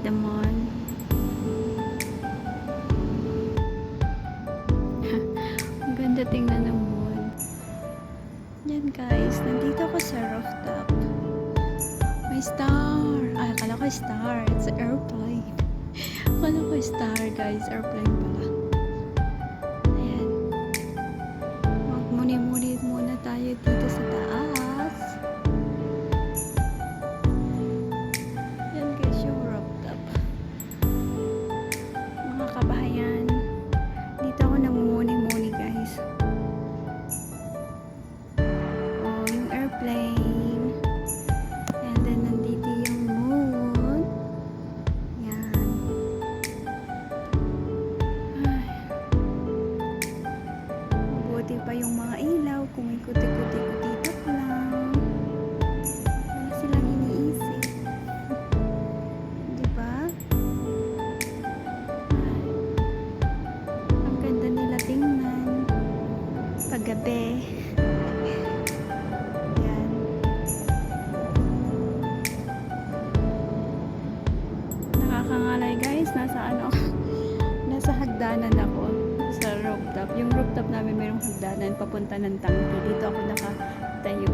the moon. Ang ganda tingnan ng moon. Yan guys, nandito ako sa rooftop. May star. Ay, akala ko star. It's an airplane. Akala ko star guys. Airplane pala. Ayan. Magmuni-muni muna tayo dito sa taas. Yan guys yung rooftop. Mga kabahayan. Dito ako namumuni-muni guys. Oh, yung airplane. And then nandito yung moon. Yan. Ay. Mabuti pa yung mga ilaw. Kumikuti-kuti-kutitak lang. Wala silang iniisip. Diba? Ay. Ang ganda nila tingnan. Paggabi. Yan. Nakakangalay guys. Nasa ano? Nasa hagdanan ako. Sa rooftop. Yung rooftop namin mayroong hagdanan papunta ng tangke. Dito ako nakatayo.